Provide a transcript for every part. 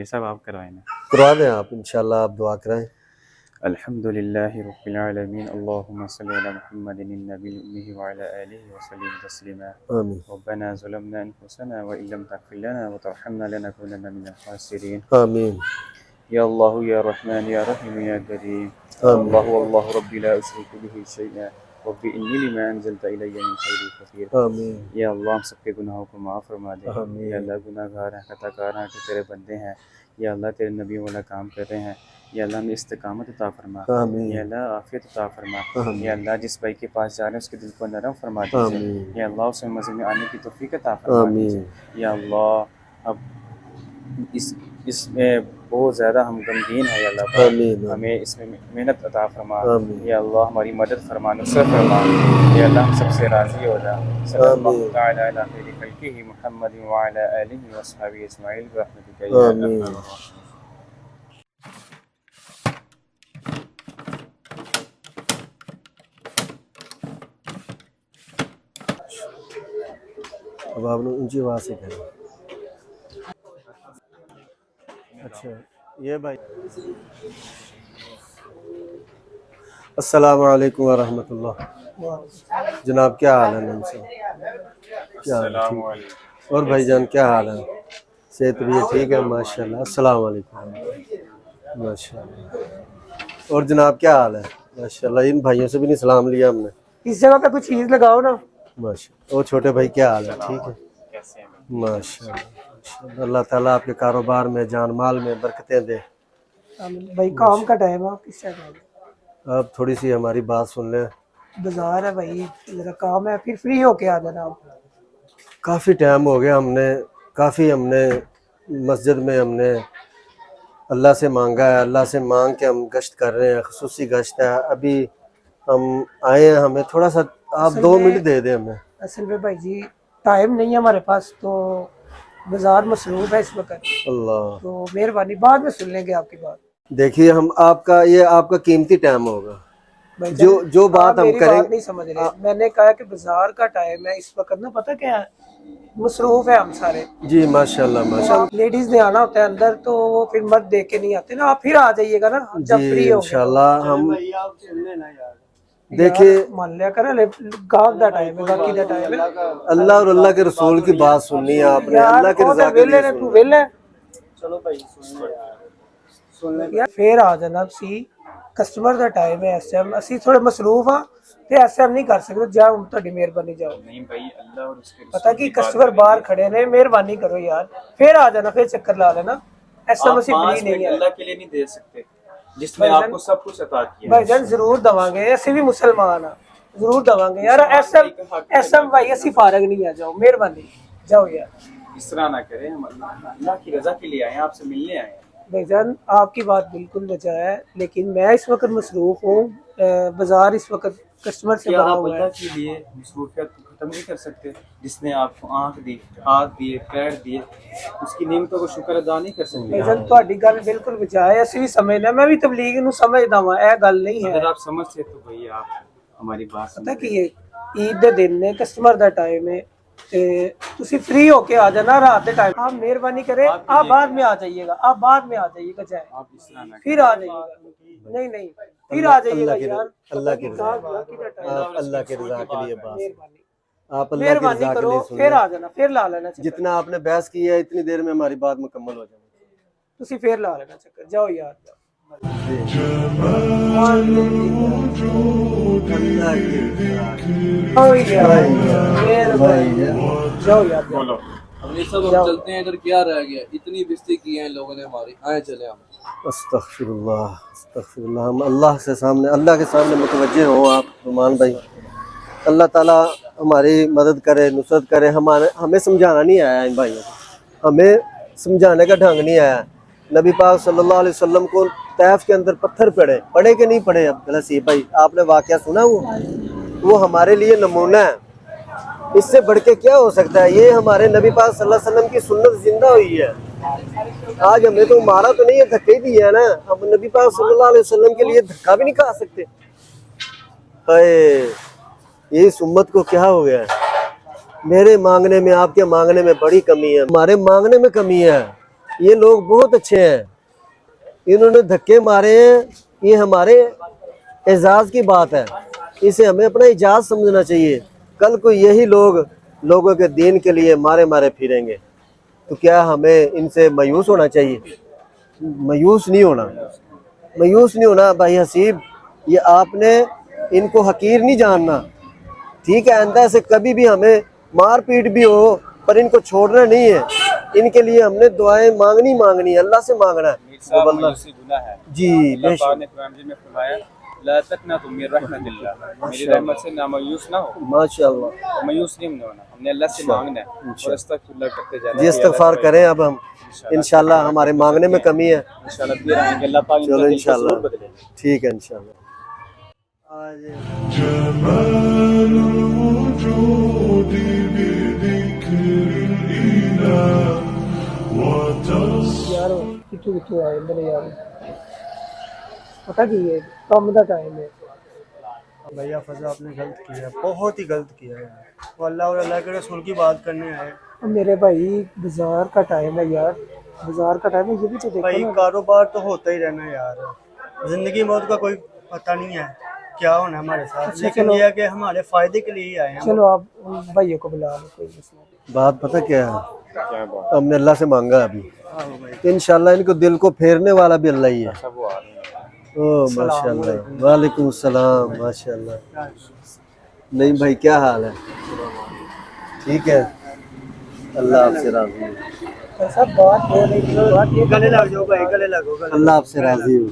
یہ سب آپ کروائیں نا. کروا دیں آپ انشاءاللہ، آپ دعا کرائیں. الحمدللہ رب العالمین، اللہم صلی علی محمد النبی الأمی وعلی آلہ وسلم تسلیما. آمین ربنا ظلمنا انفسنا وإن لم تغفر لنا وترحمنا لنكونن من الخاسرین. آمین یا اللہ یا رحمن یا رحیم یا کریم. آمین اللہ اللہ ربی لا اشرک به شیئا ربی انی لما انزلت الی من خیر فقیر. آمین یا اللہ ہم سب کے گناہوں کو معاف فرما دے. آمین. یا اللہ گناہ گار ہیں، خطا کار ہیں، کہ تیرے بندے ہیں. یا اللہ تیرے نبیوں والا کام کر رہے ہیں. یا اللہ ہمیں استقامت عطا فرما. آمین. یا اللہ عافیت عطا فرما. آمین. یا اللہ جس بھائی کے پاس جا رہے ہیں اس کے دل کو نرم فرما دیجیے. آمین. یا اللہ اسے مسجد میں آنے کی توفیق عطا فرما دیجیے. آمین. یا اللہ اب اس میں بہت زیادہ ہم غمگین ہیں. یا اللہ پاک آمین. ہمیں اس میں محنت عطا فرما. آمین. یا اللہ ہماری مدد فرما، نصرت فرما. یا اللہ ہم سب سے راضی ہو جا. صلی اللہ آمین. تعالی علی خیر خلقہ محمد وعلی آلہ وصحبہ اجمعین برحمتک یا ارحم آمین. الراحمین. اب آپ نے اونچی آواز سے کہنا. اچھا یہ بھائی، السلام علیکم ورحمۃ اللہ. جناب کیا حال ہے؟ نام سے کیا حال ہے؟ السلام ٹھیک. علیکم. اور بھائی جان کیا حال ہے؟ صحت بھی ٹھیک ہے ماشاء اللہ. السلام علیکم ماشاء اللہ. اور جناب کیا حال ہے؟ ماشاء اللہ. ان بھائیوں سے بھی نہیں سلام لیا ہم نے. اس جگہ پہ کچھ چیز لگاؤ نا. ماشاء اللہ. اور چھوٹے بھائی کیا حال ہے؟ ٹھیک ہے کیسے ہیں؟ ماشاء اللہ ماشاء اللہ. اللہ تعالیٰ آپ کے کاروبار میں، جان مال میں برکتیں دے. بھائی کام کا ٹائم ہے، کس ٹائم؟ آپ تھوڑی سی ہماری بات سن لیں. بازار ہے بھائی، ذرا کام ہے، پھر فری ہو کے آ جانا آپ. کافی ٹائم ہو گیا، ہم نے مسجد میں ہم نے اللہ سے مانگا ہے. اللہ سے مانگ کے ہم گشت کر رہے ہیں، خصوصی گشت ہے. ابھی ہم آئے ہیں، ہمیں تھوڑا سا آپ 2 منٹ دے دیں ہمیں. اصل میں بھائی جی ٹائم نہیں ہے ہمارے پاس، تو بازار مصروف ہے اس وقت، اللہ تو مہربانی بعد میں سن لیں گے آپ کی بات. دیکھیے، ہم آپ کا قیمتی ٹائم ہوگا. بھائی جان، جو آپ بات ہم میری کریں. بات نہیں سمجھ رہے. میں نے کہا کہ بازار کا ٹائم ہے اس وقت نا، پتہ کیا ہے، مصروف ہے ہم سارے. جی ماشاء اللہ ماشاء اللہ. لیڈیز نے آنا ہوتا ہے اندر، تو وہ پھر مت دیکھ کے نہیں آتے نا. آپ پھر آ جائیے گا نا جب جی فری ہو. انشاءاللہ. ہم دیکھیے مان لیا کرے گاہک دا ٹائم ہے، باقی دا ٹائم ہے. اللہ اور اللہ کے رسول کی بات سننی ہے آپ نے. یار اللہ کی وہ رضا تو کے ویلے لیے نے، تو ویلے چلو بھائی یار پھر آ جانا. سی کسٹمر دا ٹائم ہے اس ٹائم، اسی تھوڑے مصروف ہاں تے ایسے ہم نہیں کر سکتے. جاؤ تہاڈی مہربانی جاؤ. نہیں بھائی، اللہ اور اس کے رسول پتہ کی کی بات کسٹمر کریں باہر گے. کھڑے نے، مہربانی کرو یار. پھر آ جانا، پھر چکر لا لینا. ایسا آپ مسیح 5 فری نہیں منٹ ہے اللہ کے لیے نہیں دے سکتے جس میں بھائی آپ کو سب کچھ عطا کیا بھائی جان. ضرور دواں گے، ایسے بھی مسلمان ہیں، ضرور دواں گے یار. ایسا بھائی اسی فارغ نہیں ہے. جاؤ مہربانی جاؤ یار. اس طرح نہ کریں. ہم اللہ کی رضا کے لیے آئے ہیں، آپ سے ملنے آئے ہیں. بھائی جان آپ کی بات بالکل بجا ہے، لیکن میں اس وقت مصروف ہوں. بازار اس وقت کسٹمر سے کیا بھرا آپ ہوا ہے. اللہ کے لیے مصروفیت کو ختم نہیں کر سکتے؟ جس نے آپ کو آنکھ دی، ہاتھ دیے، پیر دیے، اس کی نعمتوں کو شکر ادا نہیں کر سکتے؟ بھائی جان تہاڈی گل بالکل بجا ہے، اسی بھی سمجھنا. میں بھی تبلیغ نو سمجھدا ہاں، اے گل نہیں ہے. اگر آپ سمجھتے تو بھائی آپ ہماری بات پتہ سمجھیں. کی ہے، عید دے دن نے، کسٹمر دا ٹائم ہے، تے تسی فری ہو کے آ جانا رات دے ٹائم. آپ مہربانی کرے، آپ بعد میں آ جائیے گا. آپ بعد میں آ جائیے گا جائے، آپ اس طرح نہ پھر آ جائیے گا. نہیں نہیں پھر آ جائیے گا یار. اللہ کی رضا آپ اللہ کی رضا کے لیے بات. مہربانی آپ اللہ کی مہربانی رضا کے کرو، لیے سن پھر لیں. آ جانا، پھر لا لینا چکر. جتنا آپ نے بحث کی ہے اتنی دیر میں ہماری بات مکمل ہو جائے گی. تسی پھر لا لینا چکر. جاؤ یار جاؤ. اللہ کی رضا. جاؤ یار. مہربانی. جاؤ یار جاؤ. بولو. ہم سب ہم چلتے ہیں. ادھر کیا رہ گیا؟ اتنی بستی کی ہیں لوگوں نے ہماری. آئے چلے ہم. استغفر اللہ استغفر اللہ. ہم اللہ کے سامنے متوجہ ہوں. آپ نعمان بھائی، اللہ تعالیٰ ہماری مدد کرے، نصرت کرے. ہمیں سمجھانا نہیں آیا ان بھائیوں کو، ہمیں سمجھانے کا ڈھنگ نہیں آیا. نبی پاک صلی اللہ علیہ وسلم کو طیف کے اندر پتھر پڑے کہ نہیں پڑے؟ عبدالحسیب بھائی آپ نے واقعہ سنا؟ وہ ہمارے لیے نمونہ ہے. اس سے بڑھ کے کیا ہو سکتا ہے؟ یہ ہمارے نبی پاک صلی اللہ علیہ وسلم کی سنت زندہ ہوئی ہے. آج ہمیں تو مارا تو نہیں ہے، دھکے ہی دیا ہے نا. ہم نبی پاک صلی اللہ علیہ وسلم کے لیے دھکا بھی نہیں کھا سکتے. یہ اس امت کو کیا ہو گیا ہے؟ میرے مانگنے میں، آپ کے مانگنے میں بڑی کمی ہے. ہمارے مانگنے میں کمی ہے، یہ لوگ بہت اچھے ہیں، انہوں نے دھکے مارے ہیں، یہ ہمارے اعزاز کی بات ہے، اسے ہمیں اپنا اعزاز سمجھنا چاہیے۔ کل کو یہی لوگ لوگوں کے دین کے لیے مارے مارے پھریں گے تو کیا ہمیں ان سے مایوس ہونا چاہیے؟ مایوس نہیں ہونا، مایوس نہیں ہونا بھائی حسیب، یہ آپ نے ان کو حقیر نہیں جاننا، ٹھیک ہے؟ آئندہ سے کبھی بھی ہمیں مار پیٹ بھی ہو پر ان کو چھوڑنا نہیں ہے، ان کے لیے ہم نے دعائیں مانگنی ہے، اللہ سے مانگنا ہے۔ میر صاحب مایوسی گناہ ہے، جی اللہ بے پاک شک، نے قرآن مجید میں فرمایا لا تقنطوا من رحمت اللہ، میری رحمت سے نامایوس نہ ہو، ماشاء اللہ، مایوس نہیں ہونا، ہم نے اللہ سے مانگنا ہے اور استغفر اللہ کرتے جانا جی ہے۔ استغفار کریں اب ہم، انشاءاللہ ہمارے مانگنے میں کمی ہے، انشاءاللہ دیر آئیں گے، اللہ پاک ان چلو کا دل کو انشاءاللہ، ضرور بدلے گا۔ ٹھیک ہے انشاءاللہ۔ جمال الوجود بذكر الإله وتصف یار کتوں کتوں آئے میرے یار، پتہ کی ہے کام دا ٹائم ہے۔ بھیا فضا آپ نے غلط کیا ہے، بہت ہی غلط کیا ہے، وہ اللہ اور اللہ کے رسول کی بات کرنے آئے۔ میرے بھائی بازار کا ٹائم ہے یار، بازار کا ٹائم ہے، یہ بھی تو دیکھو بھائی نا۔ کاروبار تو ہوتا ہی رہنا ہے یار، زندگی موت کا کوئی پتہ نہیں ہے کیا ہونا ہے ہمارے ساتھ، اچھا لیکن چلو، یہ ہے کہ ہمارے فائدے کے لیے ہی آئے ہیں۔ چلو آپ بھائیوں کو بلا لو، کوئی مسئلہ نہیں۔ بات پتہ کیا ہے، ہم نے اللہ سے مانگا ابھی تو انشاءاللہ ان کو دل کو پھیرنے والا بھی اللہ ہی ہے۔ او ماشاءاللہ، وعلیکم السلام، ماشاءاللہ۔ نہیں بھائی کیا حال ہے؟ ٹھیک ہے، اللہ آپ سے راضی ہو، ایسا بات ہو رہی تھی، بات یہ گلے لگ جاؤ بھائی، گلے لگو، گلے اللہ آپ سے راضی ہو،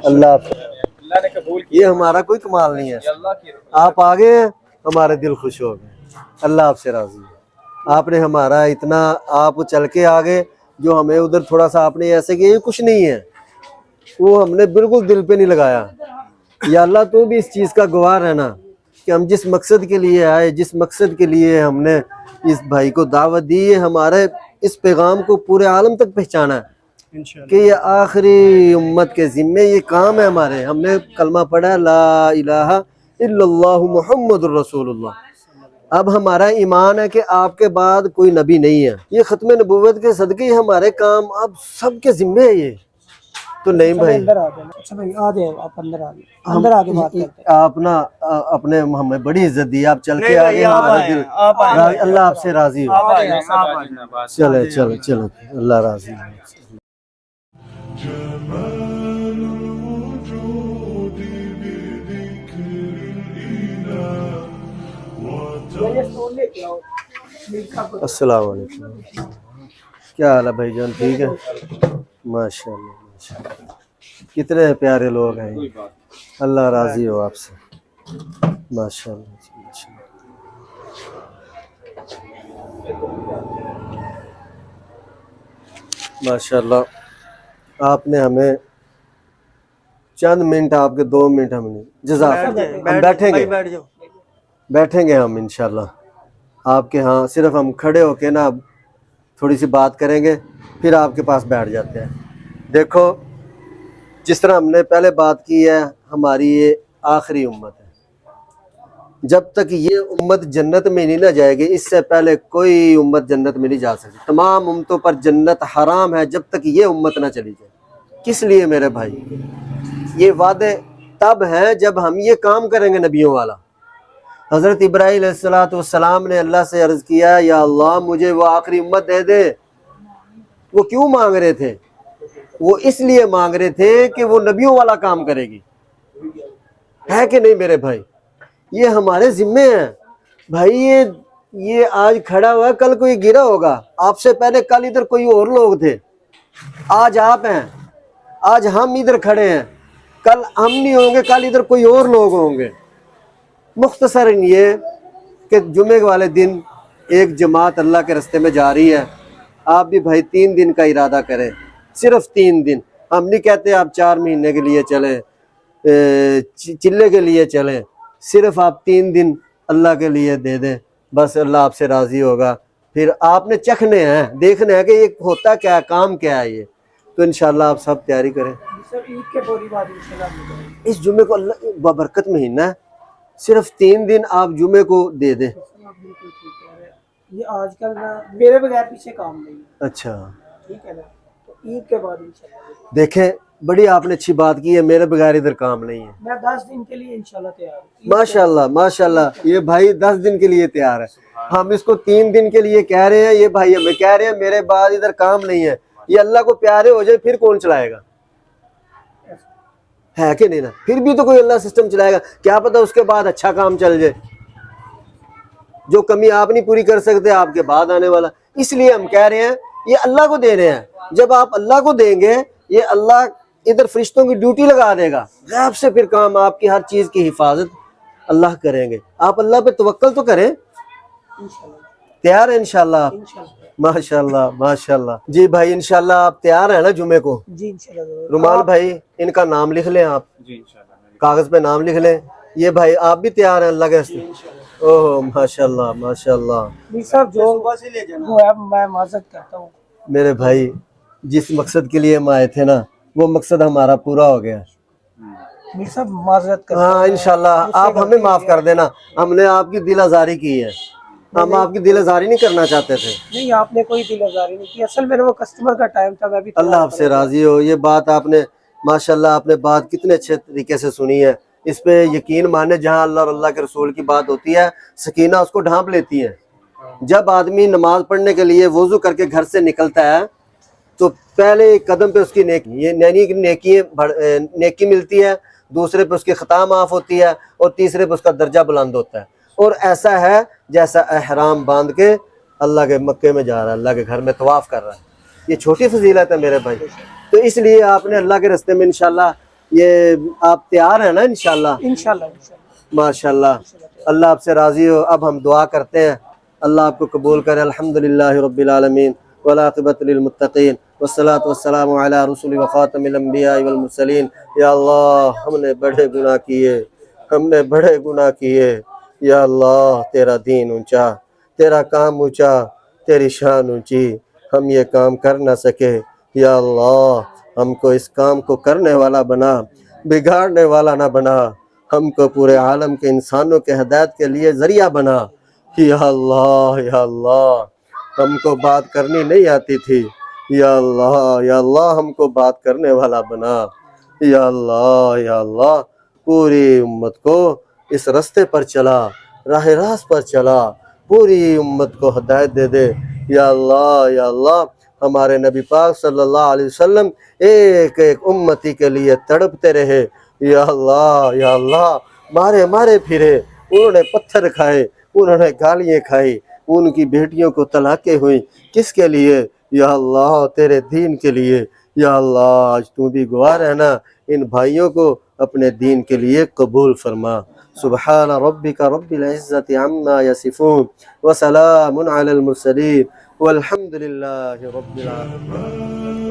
اللہ آپ سے، اللہ نے قبول کیا، یہ ہمارا کوئی کمال نہیں ہے، یہ اللہ کی آپ آگے ہیں ہمارے دل خوش ہو گئے، اللہ آپ سے راضی ہے۔ آپ نے ہمارا اتنا، آپ چل کے آگے جو ہمیں ادھر تھوڑا سا آپ نے ایسے کیا، یہ کچھ نہیں ہے، وہ ہم نے بالکل دل پہ نہیں لگایا۔ یا اللہ تو بھی اس چیز کا گواہ رہنا کہ ہم جس مقصد کے لیے آئے، جس مقصد کے لیے ہم نے اس بھائی کو دعوت دی ہے، ہمارے اس پیغام کو پورے عالم تک پہنچانا ہے انشاءاللہ۔ کہ یہ آخری امت کے ذمے یہ کام ہے ہمارے۔ ہم نے کلمہ پڑھا لا الہ الا اللہ محمد الرسول اللہ، اب ہمارا ایمان ہے کہ آپ کے بعد کوئی نبی نہیں ہے، یہ ختم نبوت کے صدقے ہمارے کام اب سب کے ذمے ہے یہ تو نہیں بھائی۔ اندر آ جانا۔ اچھا بھائی آ جائیں، آپ اندر آ جائیں، اندر آ کے بات کرتے ہیں۔ آپ نا اپنے ہمیں بڑی عزت دی، آپ چل کے نہیں آگے بھائی، آپ ہمارا آئیں، دل، آپ آئیں، اللہ آپ سے راضی ہو۔ آپ آئیں، آپ آئیں۔ چلے چلے چلو، اللہ راضی ہو۔ جمال الوجود بذكر الإله وتصف السلام علیکم، کیا حال ہے بھائی جان؟ ٹھیک ہے، ماشاء اللہ ماشاء اللہ، کتنے پیارے لوگ ہیں، اللہ راضی ہو آپ سے، ماشاء اللہ ماشاء اللہ۔ ماشاء اللہ آپ نے ہمیں چند منٹ، آپ کے 2 منٹ ہم نے جزاک، ہم بیٹھیں گے، بیٹھ جاؤ۔ بیٹھیں گے ہم انشاءاللہ آپ کے ہاں، صرف ہم کھڑے ہو کے نا تھوڑی سی بات کریں گے پھر آپ کے پاس بیٹھ جاتے ہیں۔ دیکھو جس طرح ہم نے پہلے بات کی ہے، ہماری یہ آخری امت ہے، جب تک یہ امت جنت میں نہیں نہ جائے گی، اس سے پہلے کوئی امت جنت میں نہیں جا سکتی، تمام امتوں پر جنت حرام ہے جب تک یہ امت نہ چلی جائے۔ کس لیے میرے بھائی؟ یہ وعدے تب ہیں جب ہم یہ کام کریں گے نبیوں والا۔ حضرت ابراہیم علیہ السلام نے اللہ سے عرض کیا یا اللہ مجھے وہ آخری امت دے دے۔ وہ کیوں مانگ رہے تھے؟ وہ اس لیے مانگ رہے تھے کہ وہ نبیوں والا کام کرے گی، ہے کہ نہیں میرے بھائی؟ یہ ہمارے ذمے ہیں بھائی، یہ آج کھڑا ہوا ہے، کل کوئی گرا ہوگا، آپ سے پہلے کل ادھر کوئی اور لوگ تھے، آج آپ ہیں، آج ہم ادھر کھڑے ہیں، کل ہم نہیں ہوں گے، کل ادھر کوئی اور لوگ ہوں گے۔ مختصراً یہ کہ جمعے والے دن ایک جماعت اللہ کے راستے میں جا رہی ہے، آپ بھی بھائی 3 دن کا ارادہ کریں، صرف 3 دن، ہم نہیں کہتے آپ 4 مہینے کے لیے چلیں، چلے کے لیے چلیں، صرف آپ 3 دن اللہ کے لیے دے دیں، بس اللہ آپ سے راضی ہوگا۔ پھر آپ نے چکھنے ہیں، دیکھنا ہے کہ یہ ہوتا کیا ہے، کام کیا ہے یہ، تو انشاءاللہ آپ سب تیاری کریں۔ سر عید کے فوری بعد انشاءاللہ اس جمعے کو اللہ بابرکت مہینہ ہے، صرف 3 دن آپ جمعے کو دے دیں۔ بالکل ٹھیک ہے۔ یہ آج کل نا میرے بغیر پیچھے کام نہیں ہے، اچھا ٹھیک ہے نا، تو عید کے بعد انشاءاللہ دیکھیں بڑی آپ نے اچھی بات کی ہے, میرے بغیر ادھر کام نہیں ہے. میں 10 دن کے لیے انشاءاللہ تیار ہوں. ماشاءاللہ ماشاءاللہ, یہ بھائی 10 دن کے لیے تیار ہے. ہم اس کو 3 دن کے لیے کہہ رہے ہیں, یہ بھائی ہمیں کہہ رہے ہیں میرے بعد ادھر کام نہیں ہے. یہ اللہ کو پیارے ہو جائے پھر کون چلائے گا, ہے کہ نہیں نا؟ پھر بھی تو کوئی اللہ سسٹم چلائے گا, کیا پتہ اس کے بعد اچھا کام چل جائے. جو کمی آپ نہیں پوری کر سکتے آپ کے بعد آنے والا. اس لیے ہم کہہ رہے ہیں یہ اللہ کو دے رہے ہیں. جب آپ اللہ کو دیں گے, یہ اللہ ادھر فرشتوں کی ڈیوٹی لگا دے گا, غیب سے پھر کام آپ کی ہر چیز کی حفاظت اللہ کریں گے. آپ اللہ پہ توکل تو کریں. تیار ہے انشاءاللہ آپ؟ ماشاءاللہ ماشاءاللہ. جی بھائی انشاءاللہ آپ تیار ہیں نا جمعے کو؟ جی انشاءاللہ. رومال بھائی ان کا نام لکھ لیں آپ, جی انشاءاللہ. کاغذ پہ نام لکھ لیں. یہ بھائی آپ بھی تیار ہیں اللہ کے ہستے؟ اوہ ماشاءاللہ ماشاءاللہ. میر صاحب جو وہ ہے میں معذرت کرتا ہوں. میرے بھائی جس مقصد کے لیے ہم آئے تھے نا وہ مقصد ہمارا پورا ہو گیا. میر صاحب معذرت کرتا ہوں. ہاں انشاءاللہ آپ ہمیں معاف کر دینا, ہم نے آپ کی دل آزاری کی ہے, ہم آپ کی دل آزاری نہیں کرنا چاہتے تھے. نہیں آپ نے کوئی دل آزاری نہیں کی, اصل میں وہ کسٹمر کا ٹائم تھا. میں بھی اللہ آپ سے راضی ہو. یہ بات آپ نے ماشاءاللہ آپ نے بات کتنے اچھے طریقے سے سنی ہے. اس پہ یقین مانے, جہاں اللہ اور اللہ کے رسول کی بات ہوتی ہے سکینہ اس کو ڈھانپ لیتی ہے. جب آدمی نماز پڑھنے کے لیے وضو کر کے گھر سے نکلتا ہے تو پہلے ایک قدم پہ اس کی نیکی ملتی ہے, دوسرے پہ اس کی خطا معاف ہوتی ہے, اور تیسرے پہ اس کا درجہ بلند ہوتا ہے. اور ایسا ہے جیسا احرام باندھ کے اللہ کے مکے میں جا رہا ہے, اللہ کے گھر میں طواف کر رہا ہے. یہ چھوٹی فضیلت ہے میرے بھائی. تو اس لیے آپ نے اللہ کے راستے میں انشاءاللہ یہ آپ تیار ہیں نا انشاءاللہ؟ انشاءاللہ ماشاءاللہ. اللہ آپ سے راضی ہو. اب ہم دعا کرتے ہیں اللہ آپ کو قبول کرے. الحمدللہ رب العالمین والعاقبۃ للمتقین والصلاۃ والسلام علی رسول وخاتم الانبیاء والمرسلین. یا اللہ ہم نے بڑے گناہ کیے, ہم نے بڑے گناہ کیے. یا اللہ تیرا دین اونچا, تیرا کام اونچا, تیری شان اونچی, ہم یہ کام کر نہ سکے. یا اللہ ہم کو اس کام کو کرنے والا بنا, بگاڑنے والا نہ بنا. ہم کو پورے عالم کے انسانوں کے ہدایت کے لیے ذریعہ بنا. یا اللہ یا اللہ ہم کو بات کرنی نہیں آتی تھی. یا اللہ ہم کو بات کرنے والا بنا. یا اللہ پوری امت کو اس رستے پر چلا, راہ راست پر چلا, پوری امت کو ہدایت دے دے. یا اللہ ہمارے نبی پاک صلی اللہ علیہ وسلم ایک ایک امتی کے لیے تڑپتے رہے. یا اللہ مارے پھرے, انہوں نے پتھر کھائے, انہوں نے گالیاں کھائی, ان کی بیٹیوں کو طلاقیں ہوئیں. کس کے لیے؟ یا اللہ تیرے دین کے لیے. یا اللہ آج تو بھی گواہ رہنا, ان بھائیوں کو اپنے دین کے لیے قبول فرما. سبحان ربک رب العزت عما یصفون وسلام علی المرسلین والحمد للہ رب العالمین.